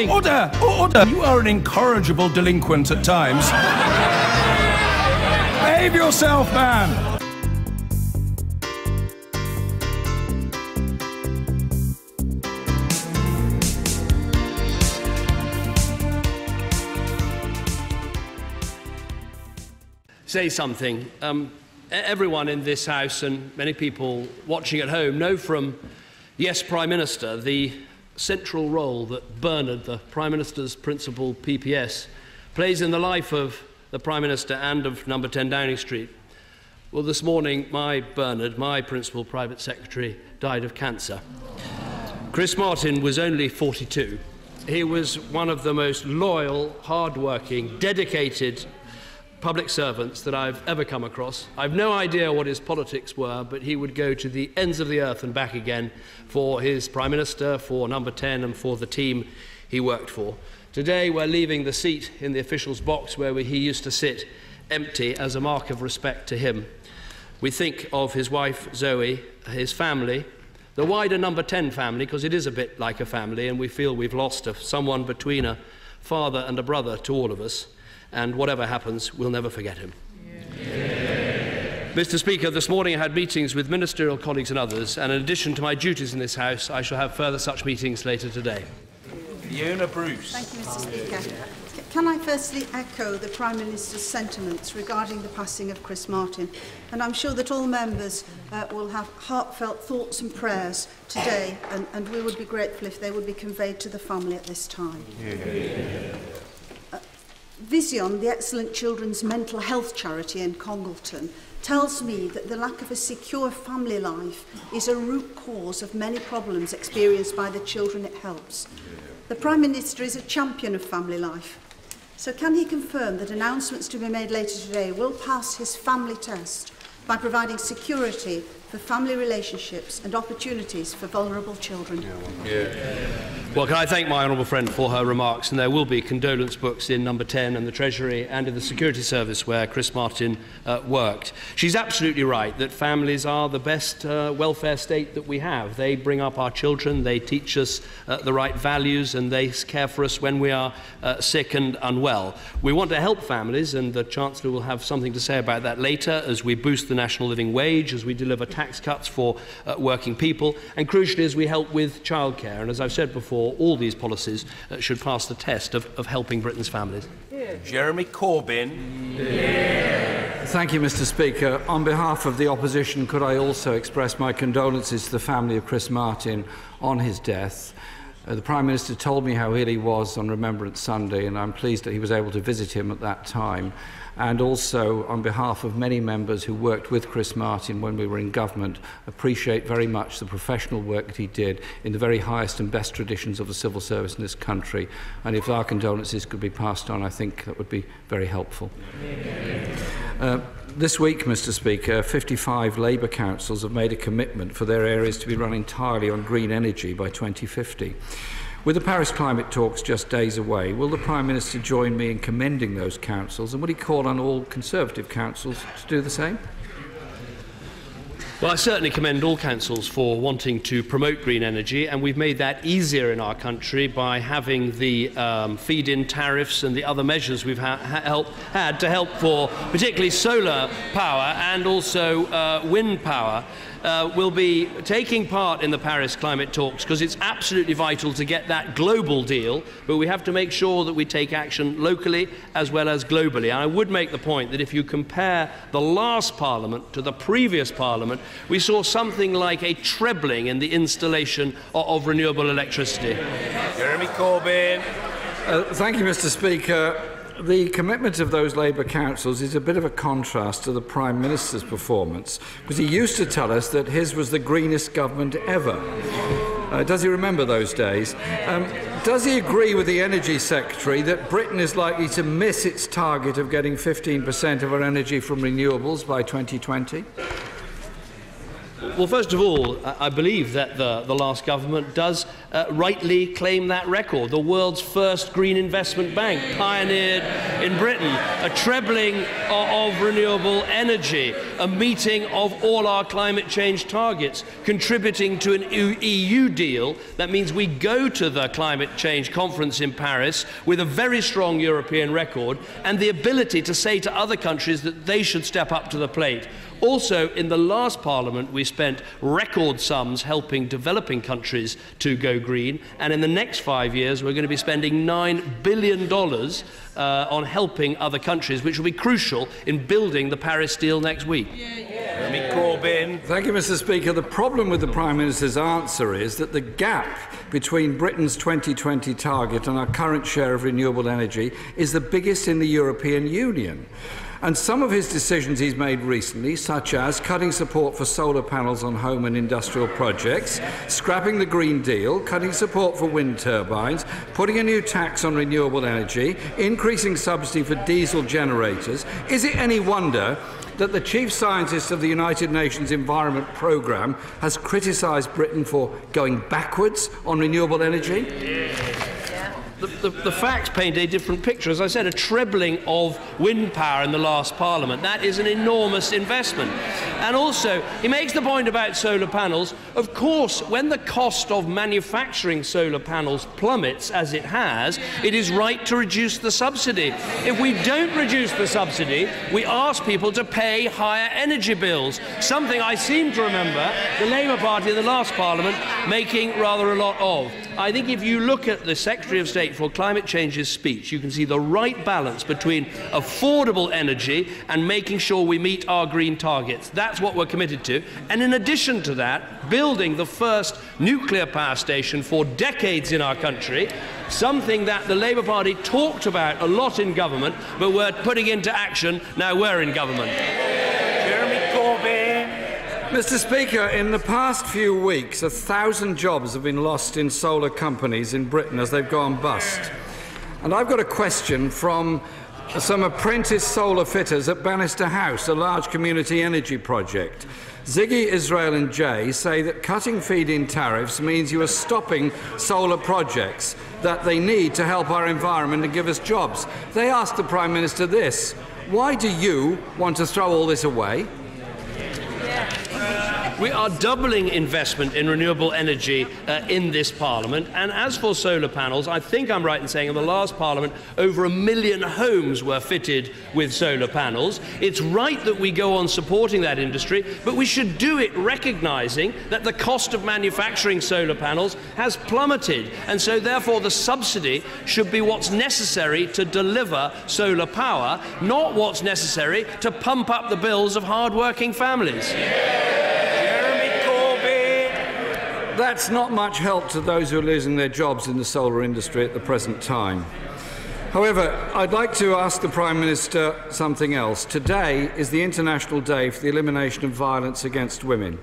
Order! Order! You are an incorrigible delinquent at times. Behave yourself, man! Say something. Everyone in this House and many people watching at home know from Yes Prime Minister the central role that Bernard, the Prime Minister's principal PPS, plays in the life of the Prime Minister and of number 10 Downing Street. Well, this morning, my Bernard, my principal private secretary, died of cancer. Chris Martin was only 42. He was one of the most loyal, hard-working, dedicated public servants that I've ever come across. I've no idea what his politics were, but he would go to the ends of the earth and back again for his Prime Minister, for number 10 and for the team he worked for. Today we're leaving the seat in the officials' box where he used to sit empty as a mark of respect to him. We think of his wife Zoe, his family, the wider number 10 family, because it is a bit like a family, and we feel we've lost someone between a father and a brother to all of us. And whatever happens, we'll never forget him. Yeah. Mr. Speaker, this morning I had meetings with ministerial colleagues and others, and in addition to my duties in this House, I shall have further such meetings later today. Fiona Bruce. Thank you, Mr. Speaker. Can I firstly echo the Prime Minister's sentiments regarding the passing of Chris Martin? And I'm sure that all members will have heartfelt thoughts and prayers today, and we would be grateful if they would be conveyed to the family at this time. Yeah. Vision, the excellent children's mental health charity in Congleton, tells me that the lack of a secure family life is a root cause of many problems experienced by the children it helps. The Prime Minister is a champion of family life. So can he confirm that announcements to be made later today will pass his family test by providing security for family relationships and opportunities for vulnerable children? Well, can I thank my honourable friend for her remarks, and there will be condolence books in number 10 and the Treasury and in the Security Service where Chris Martin worked. She's absolutely right that families are the best welfare state that we have. They bring up our children, they teach us the right values, and they care for us when we are sick and unwell. We want to help families, and the Chancellor will have something to say about that later, as we boost the national living wage, as we deliver tax cuts for working people, and crucially as we help with childcare. And as I've said before, all these policies should pass the test of helping Britain's families. Jeremy Corbyn. Thank you, Mr. Speaker. On behalf of the opposition, could I also express my condolences to the family of Chris Martin on his death. The Prime Minister told me how ill he was on Remembrance Sunday, and I'm pleased that he was able to visit him at that time. And also, on behalf of many members who worked with Chris Martin when we were in government, appreciate very much the professional work that he did in the very highest and best traditions of the civil service in this country. And if our condolences could be passed on, I think that would be very helpful. This week, Mr. Speaker, 55 Labour councils have made a commitment for their areas to be run entirely on green energy by 2050. With the Paris climate talks just days away, will the Prime Minister join me in commending those councils, and will he call on all Conservative councils to do the same? Well, I certainly commend all councils for wanting to promote green energy, and we've made that easier in our country by having the feed-in tariffs and the other measures we've had to help for particularly solar power and also wind power. Will be taking part in the Paris climate talks because it's absolutely vital to get that global deal, but we have to make sure that we take action locally as well as globally. And I would make the point that if you compare the last Parliament to the previous Parliament, we saw something like a trebling in the installation of renewable electricity. Jeremy Corbyn. Thank you, Mr. Speaker. The commitment of those Labour councils is a bit of a contrast to the Prime Minister's performance, because he used to tell us that his was the greenest government ever. Does he remember those days? Does he agree with the Energy Secretary that Britain is likely to miss its target of getting 15% of our energy from renewables by 2020? Well, first of all, I believe that the last government does rightly claim that record. The world's first green investment bank, pioneered in Britain, a trebling of renewable energy, a meeting of all our climate change targets, contributing to an EU deal that means we go to the climate change conference in Paris with a very strong European record and the ability to say to other countries that they should step up to the plate. Also, in the last Parliament, we spent record sums helping developing countries to go green, and in the next 5 years, we're going to be spending $9 billion on helping other countries, which will be crucial in building the Paris deal next week. Jeremy Corbyn. Thank you, Mr. Speaker. The problem with the Prime Minister's answer is that the gap between Britain's 2020 target and our current share of renewable energy is the biggest in the European Union. And some of his decisions he's made recently, such as cutting support for solar panels on home and industrial projects, scrapping the Green Deal, cutting support for wind turbines, putting a new tax on renewable energy, increasing subsidy for diesel generators. Is it any wonder that the chief scientist of the United Nations Environment Programme has criticised Britain for going backwards on renewable energy? The facts paint a different picture. As I said, a trebling of wind power in the last Parliament. That is an enormous investment. And also, he makes the point about solar panels. Of course, when the cost of manufacturing solar panels plummets, as it has, it is right to reduce the subsidy. If we don't reduce the subsidy, we ask people to pay higher energy bills, something I seem to remember the Labour Party in the last Parliament making rather a lot of. I think if you look at the Secretary of State for Climate Change's speech, you can see the right balance between affordable energy and making sure we meet our green targets. That's what we're committed to. And in addition to that, building the first nuclear power station for decades in our country, something that the Labour Party talked about a lot in government, but we're putting into action now we're in government. Jeremy Corbyn. Mr. Speaker, in the past few weeks, 1,000 jobs have been lost in solar companies in Britain as they've gone bust. And I've got a question from some apprentice solar fitters at Bannister House, a large community energy project. Ziggy, Israel and Jay say that cutting feed-in tariffs means you are stopping solar projects that they need to help our environment and give us jobs. They asked the Prime Minister this: why do you want to throw all this away? We are doubling investment in renewable energy in this Parliament. And as for solar panels, I think I'm right in saying in the last Parliament over 1 million homes were fitted with solar panels. It's right that we go on supporting that industry, but we should do it recognising that the cost of manufacturing solar panels has plummeted. And so therefore the subsidy should be what's necessary to deliver solar power, not what's necessary to pump up the bills of hard-working families. That's not much help to those who are losing their jobs in the solar industry at the present time. However, I'd like to ask the Prime Minister something else. Today is the International Day for the Elimination of Violence Against Women.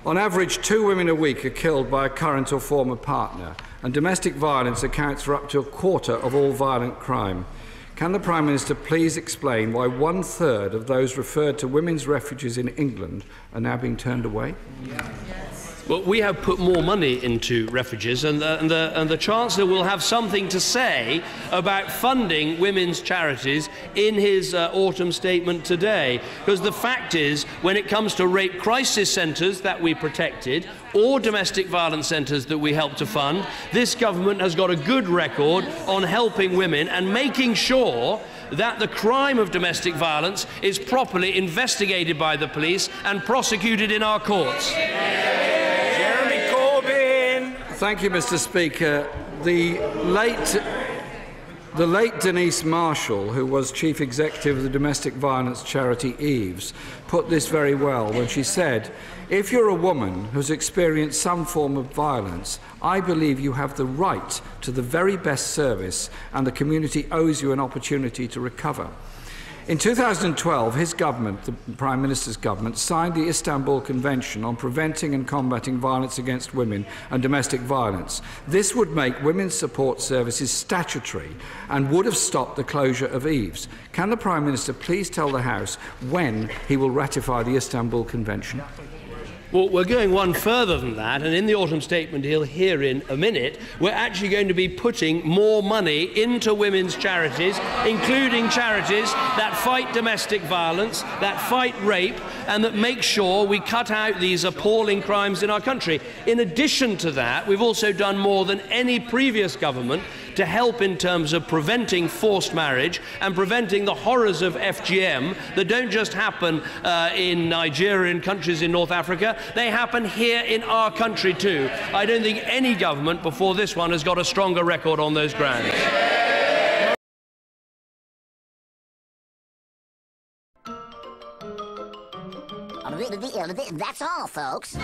On average, 2 women a week are killed by a current or former partner, and domestic violence accounts for up to 1/4 of all violent crime. Can the Prime Minister please explain why 1/3 of those referred to women's refuges in England are now being turned away? Well, we have put more money into refuges, and the Chancellor will have something to say about funding women's charities in his autumn statement today. Because the fact is, when it comes to rape crisis centres that we protected, or domestic violence centres that we helped to fund, this government has got a good record on helping women and making sure that the crime of domestic violence is properly investigated by the police and prosecuted in our courts. Thank you, Mr. Speaker. The late Denise Marshall, who was Chief Executive of the domestic violence charity Eves, put this very well when she said, "If you're a woman who's experienced some form of violence, I believe you have the right to the very best service, and the community owes you an opportunity to recover." In 2012, his government, the Prime Minister's government, signed the Istanbul Convention on Preventing and Combating Violence Against Women and Domestic Violence. This would make women's support services statutory and would have stopped the closure of Eves. Can the Prime Minister please tell the House when he will ratify the Istanbul Convention? Well, we're going one further than that, and in the autumn statement he'll hear in a minute, we're actually going to be putting more money into women's charities, including charities that fight domestic violence, that fight rape, and that make sure we cut out these appalling crimes in our country. In addition to that, we've also done more than any previous government to help in terms of preventing forced marriage and preventing the horrors of FGM that don't just happen in Nigeria and countries in North Africa, they happen here in our country too. I don't think any government before this one has got a stronger record on those grounds. That's all, folks.